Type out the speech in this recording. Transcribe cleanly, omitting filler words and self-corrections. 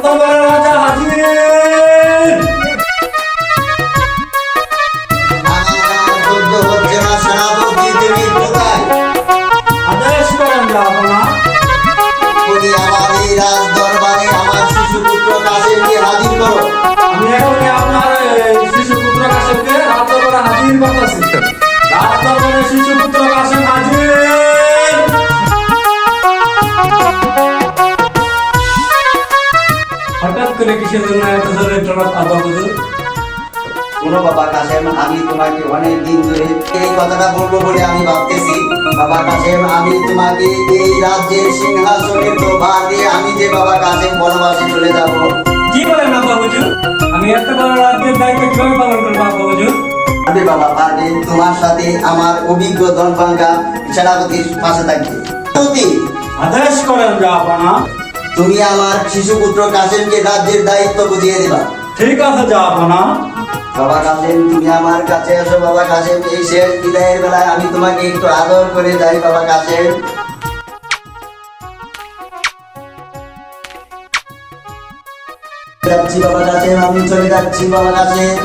দরবারের রাজা হাজির। আদেশ করেন জাহাপনা। আমি এখনই আপনার শিশুপুত্র কাশেমকে রাজ দরবারে হাজির করতেছি। রাজ দরবারে শিশুপুত্র কাশেম হাজির। হঠাৎ করে কিসের জন্য এত জোরে টনক আব্বা হুজুর? শোনো বাবা কাসেম, আমি তোমাকে অনেক দিন ধরে এই কথাটা বলবো বলে আমি ভাবতেছি। বাবা কাসেম, আমি তোমাকে এই রাজ্যের সিংহাসনের ভার দিয়ে আমি যে বাবা কাসেম বনবাসে চলে যাব। কি বলেন আব্বা হুজুর? আমি এত বড় রাজ্যের দায়িত্ব কিভাবে পালন করবো আব্বা হুজুর? পারবে বাবা, পারবে। তোমার সাথে আমার অভিজ্ঞ দনপাঙ্গা সেনাপতির পাশে থাকবে। আদেশ করেন জাহাপনা। তুমি আমার শিশুপুত্র কাসেমকে রাজ্যের দায়িত্ব বুঝিয়ে দিবা। ঠিক আছে জাহাপনা। বাবা কাসেম, তুমি আমার কাছে আসো। বাবা কাসেম, এই শেষ বিদায়ের বেলায় আমি তোমাকে একটু আদর করে যাই। বাবা কাসেম, যাচ্ছি বাবা কাসেম, আমি চলে যাচ্ছি বাবা কাসেম।